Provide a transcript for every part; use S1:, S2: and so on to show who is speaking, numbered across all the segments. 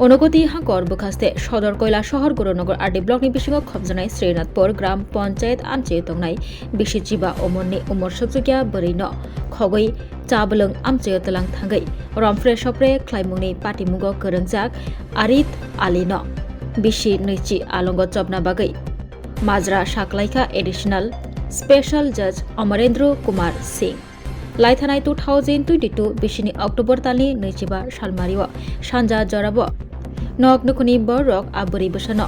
S1: অনুগতি হাঙ্কর বখাস্তে সদর কয়লা শহর গুরুনগর আরডি ব্লকনি বিশিঙ্গ খমজানাই শ্রীনাথপুর গ্রাম পঞ্চায়েত আমচে তংনাই বিশি জিবা অমরনি উমরसोकसुक्या Bwrwino खगै चाबलং আমচে তলাং থাঙ্গै রমফ্রে সপ্রে খ্লাইমুংনি পাটিमुगो गोरोंजाक आरित आलिनो बिसि नैचि आलंग चबना बागै माजरा साकलाइका एडिशनल स्पेशल जज अमरेंद्र कुमार सिंह लाइथानाय 2022 बिसिनि अक्टोबर तालनि 25 सालमारियाव सानजा जराबो नग नुखुनि बरक आबुरि बसनो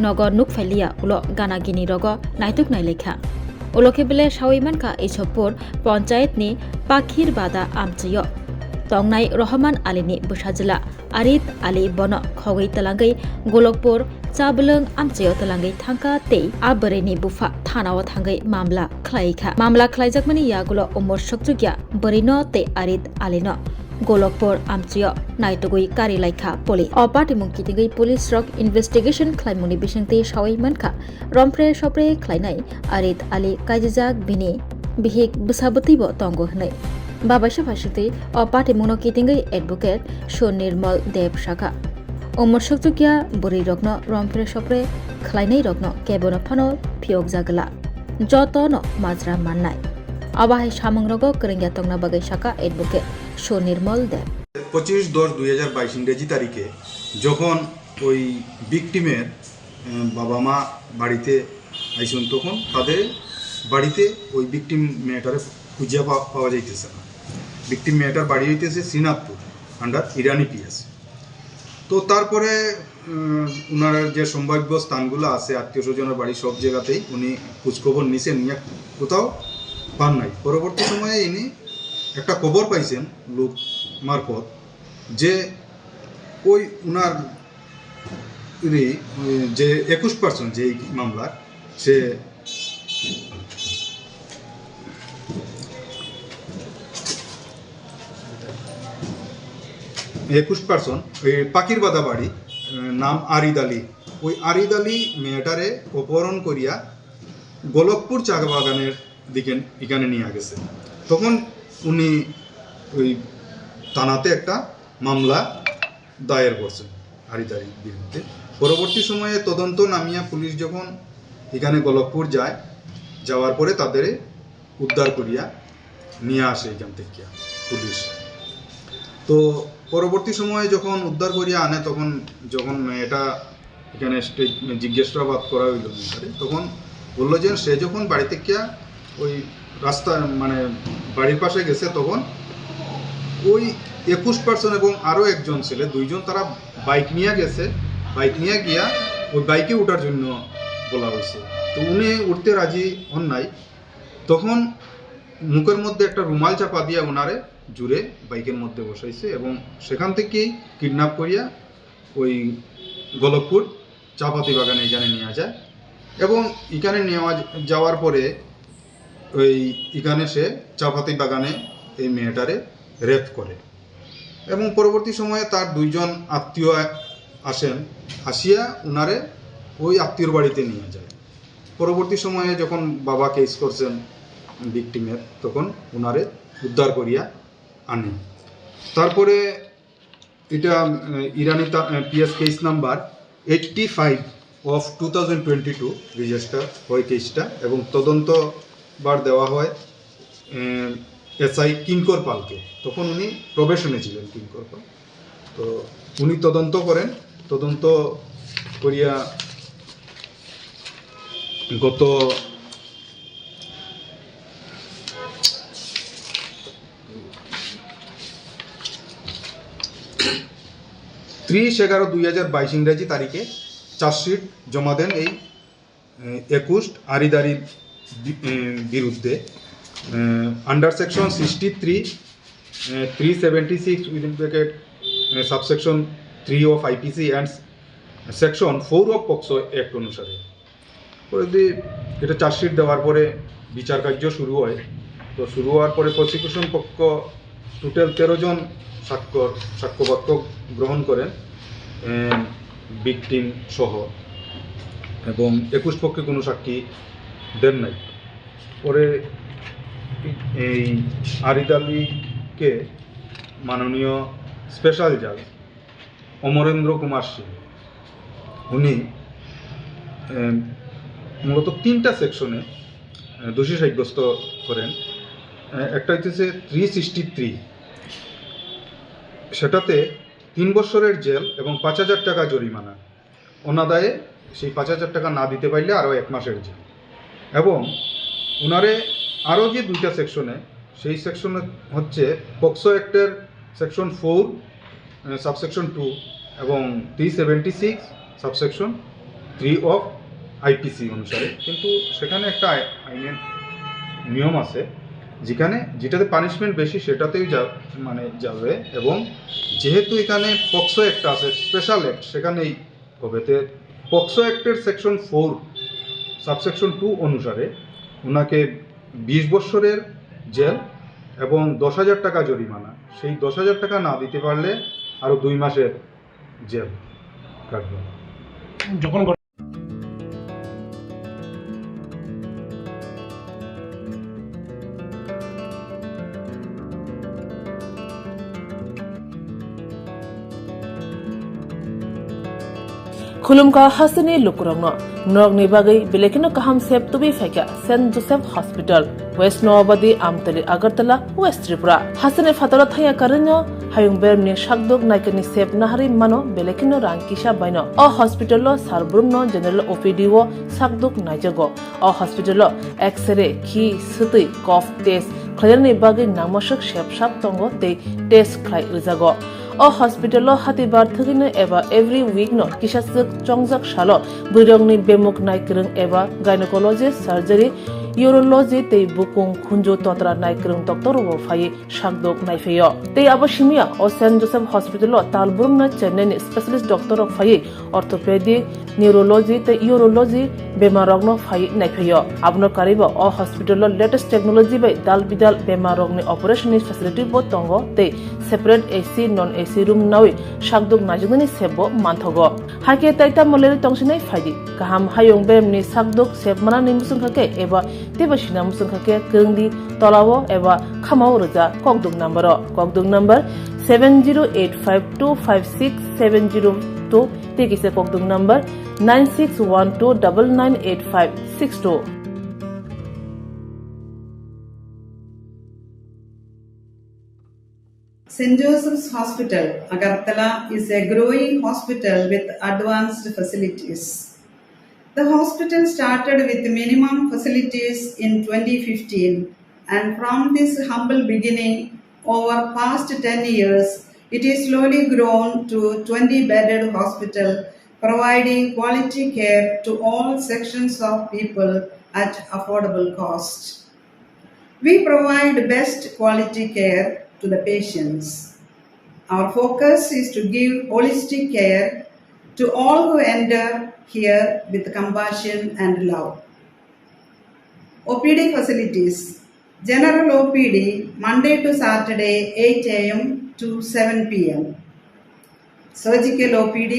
S1: नगर नुकफालिया उलो गानागिनि रग नायतुक नायलेखा उलोके बेले सावैमानखा इछपुर पञ्चायतनि पाखिर बादा आमचियो तंगनाय रहमान आलीनि बुसाजिला आरित आली बन खगै तलांगै गोलकपुर चाबलং आमचियो तलांगै थांका ते आबरेनि बुफा थानाव थांगै मामला खलायजाकमानि यागुलो उमरसोकसुक्या Bwrwino ते आरित आलिनो गोलकपुर आमचियो नायतुगै कारिलाइखा पुलिस अपाटिमुं कितिगै पुलिस रक इन्वेस्टिगेशन खलायमुनि बिसंति सावैमानखा रमफ्रे सप्रे खलायनाय आरित आली काजिजाक बिनि बिहिक बुसाबतिबो तंगो हनै बाबासा फासिते अपाटिमुंनो कितिगै एडवोकेट सुनिर्मल देव साखा उमरसोकसुक्या बुरि रगनो रमफ्रे सप्रे खलायनाय रगनो केबनो फानो फियक जागला जतनो माजरा माननाय आबाहाय सामंरगो करंगिया तंगना बागै साखा एडवोकेट সুনির্মল দেব
S2: 25/10/2022 ইংরেজি তারিখে যখন ওই ভিকটিমের বাবা মা বাড়িতে আইসুন তখন তাদের বাড়িতে ওই ভিকটিম মেয়েটারে খুঁজে পাওয়া যাইতেছে না। ভিকটিম মেয়েটার বাড়ি হইতেছে শ্রীনাথপুর আন্ডার ইরানি পিএস। তো তারপরে ওনার যে সম্ভাব্য স্থানগুলো আছে আত্মীয় স্বজনের বাড়ি সব জায়গাতেই উনি খোঁজখবর নিছেন, নিয়ে কোথাও পান নাই। পরবর্তী সময়ে ইনি একটা খবর পাইছেন লোক মারফত যে ওই উনার যে 21% যে মামলার সে 21% ওই পাখির বাদা বাড়ি নাম আরিদ আলী, ওই আরিদ আলী মেয়েটারে অপহরণ করিয়া গোলকপুর চা বাগানের দিকে এখানে নিয়ে গেছে। তখন উনি ওই থানাতে একটা মামলা দায়ের করছেন আরিদারির বিরুদ্ধে। পরবর্তী সময়ে তদন্ত নামিয়া পুলিশ যখন এখানে গোলকপুর যায়, যাওয়ার পরে তাদের উদ্ধার করিয়া নিয়ে আসে এখান থেকে পুলিশ। তো পরবর্তী সময়ে যখন উদ্ধার করিয়া আনে তখন যখন এটা এখানে জিজ্ঞাসাবাদ করা হইল তখন বললো যে সে যখন বাড়ি থেকে ওই রাস্তা মানে বাড়ির পাশে গেছে তখন ওই 21% এবং আরও একজন ছেলে দুইজন তারা বাইক নিয়ে গেছে, বাইক নিয়ে গিয়া ওই বাইকে ওঠার জন্য বলা হয়েছে। তো উনি উঠতে রাজি হন নাই, তখন মুখের মধ্যে একটা রুমাল চাপা দিয়ে ওনারে জুড়ে বাইকের মধ্যে বসাইছে এবং সেখান থেকেই কিডন্যাপ করিয়া ওই গোলকপুর চাপাতি বাগানে এখানে নিয়ে যায় এবং এখানে নেওয়া যাওয়ার পরে ওই এখানে সে চাপাতি বাগানে এই মেয়েটারে রেপ করে এবং পরবর্তী সময়ে তার দুইজন আত্মীয় আসেন, আসিয়া উনারে ওই আত্মীয়র বাড়িতে নিয়ে যায়। পরবর্তী সময়ে যখন বাবা কেস করছেন ভিকটিমের তখন উনারে উদ্ধার করিয়া আনে। তারপরে এটা Irani PS case number 85 of 2022 register হয় কেসটা এবং তদন্ত বার দেওয়া হয় এসআই কিঙ্কর পালকে। তখন উনি প্রবেশনে ছিলেন কিঙ্কর পাল। তো উনি তদন্ত করেন, তদন্ত করিয়া গত 30/11/2022 ইংরেজি তারিখে চার্জশিট জমা দেন এই 21 আরিদারির বিরুদ্ধে under section 63 376 within bracket subsection 3 of IPC and section 4 of POCSO act অনুসারে। পরে এটা চার্জশিট দেওয়ার পরে বিচার কার্য শুরু হয়। তো শুরু হওয়ার পরে প্রসিকিউশন পক্ষ টোটাল 13 জন সাক্ষ্যবাক্য গ্রহণ করেন ভিকটিম সহ এবং 21 পক্ষে কোনো সাক্ষী দেন নাই। পরে এই আরিদ আলীকে মাননীয় স্পেশাল জাজ অমরেন্দ্র কুমার সিং। উনি মূলত 3টা সেকশনে দোষী সাব্যস্ত করেন। একটা হচ্ছে 363, সেটাতে 3 বছরের জেল এবং 5,000 টাকা জরিমানা, অনাদায়ে সেই 5,000 টাকা না দিতে পারলে আরও 1 মাসের জেল। এবং ওনারে আরও যে 2টা সেকশনে, সেই সেকশনে হচ্ছে পক্সো অ্যাক্টের সেকশন 4 সাবসেকশন 2 এবং 376 সাবসেকশন 3 অফ আইপিসি অনুসারে। কিন্তু সেখানে একটা আইনের নিয়ম আছে, যেটাতে পানিশমেন্ট বেশি সেটাতেই যাবে। এবং যেহেতু এখানে পক্সো অ্যাক্ট আছে, স্পেশাল অ্যাক্ট, সেখানেই হবে। পক্সো অ্যাক্টের সেকশন 4 সাবসেকশন 2 অনুসারে ওনাকে 20 বছরের জেল এবং 10,000 টাকা জরিমানা, সেই 10,000 টাকা না দিতে পারলে আরও 2 মাসের জেল কাটবে।
S3: যখন
S4: खुलुमका हासनी लुकुरंगनो नरगनि बागै बेलेखिनो काहाम सेब तुबि फाइका Saint Joseph hospital West Nawabadi Amtali Agartala West Tripura हासने फातरा थाया करनो हायुं बेरनि शाकदोक नायकनि सेब नाहारि मानो बेलेखिनो रांकिसा बायनो अ हॉस्पिटलो सारब्रुमनो जनरल ओपीडी वो शाकदोक नायजगो अ हॉस्पिटलो एक्सरे खि सुतै कफ टेस्ट खयरनि बागै नामसक सेबसाब तंगो ते टेस्ट खाय रिजागो अ हॉस्पिटलो हातिबार थगिनो एबा एवरी वीक नो किसासक चंगजाक सालो बुरंगनि बेमुक नायक्रं एबा गायनेकोलॉजिस्ट सर्जरी यूरोलॉजी ते बुकुं खुंजो तोत्रा नायक्रं डॉक्टर वो फाइ शाकदोक नायफेयो ते अबशिमिया अ सेंट जोसेफ हॉस्पिटलो तालबुरमना चेन्नईनि स्पेशलिस्ट डॉक्टर फाइ ऑर्थोपेडिक न्यूरोलॉजी ते यूरोलॉजी बेमारगनो फाइ नायफेयो आबनो कारिबो अ हॉस्पिटलो लेटेस्ट टेक्नोलॉजी बाय दाल बिदाल बेमारगनि ऑपरेशन फैसिलिटी बो तंगो ते separate AC non AC room नाwi शाकदोक नाजगनि सेबो मानथगो हाके ताइता मलेरि तंसिनै फाइदि गाहाम हायुं बेमनि शाकदोक सेबमाना निमुसुंखाके एबा तेबसिना मुसुंखाके गंदि तलावो एबा खामाव रजा कगदुक number 7085256702 तेकिसे कगदुक number 9612998562।
S5: St. Joseph's Hospital, Agartala is a growing hospital with advanced facilities. The hospital started with minimum facilities in 2015, and from this humble beginning, over past 10 years, it is slowly grown to 20-bedded hospital, providing quality care to all sections of people at affordable cost. We provide best quality care to the patients. Our focus is to give holistic care to all who enter here with compassion and love. OPD facilities. General OPD Monday to Saturday 8 a.m. to 7 p.m. Surgical OPD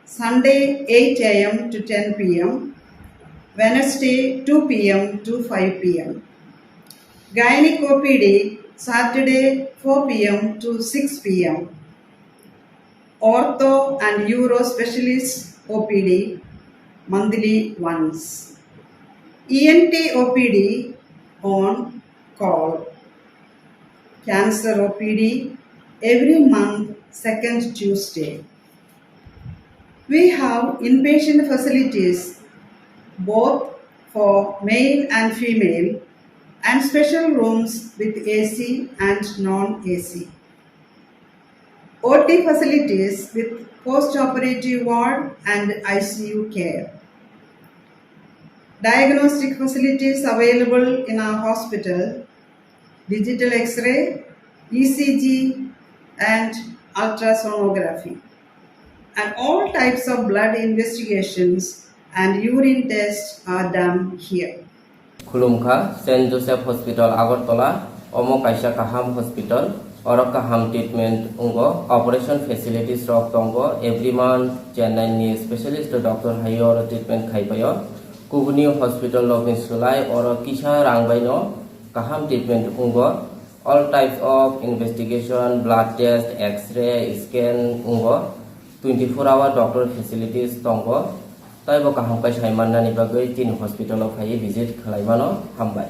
S5: Sunday 8 a.m. to 10 p.m. Wednesday 2 p.m. to 5 p.m. Gynec OPD Saturday 4 p.m. to 6 p.m. Ortho and Uro Specialist OPD monthly once. ENT OPD on call. Cancer OPD every month, second Tuesday. We have inpatient facilities both for male and female, and special rooms with AC and non-AC. OT facilities with post-operative ward and ICU care. Diagnostic facilities available in our hospital, digital X-ray, ECG and ultrasonography, and all types of blood investigations and urine tests are done here.
S6: Romkha, St. Joseph Hospital, Agartala, Omo Kaisa Kaham Hospital, Oro Kaham Treatment Ungo, Operation Facilities Rock Tongo, every month, Chennai ni Specialist Doctor Hayo Treatment Khaipayo, Kubuni Hospital Login Sulai, Oro Kisha Rangbaino, Kaham Treatment Ungo, all types of investigation, blood test, X-ray, scan Ungo, 24 hour doctor facilities tongo tai bo kaham kai sai mannani bagui tin hospital o khai visit khlaimano hambai.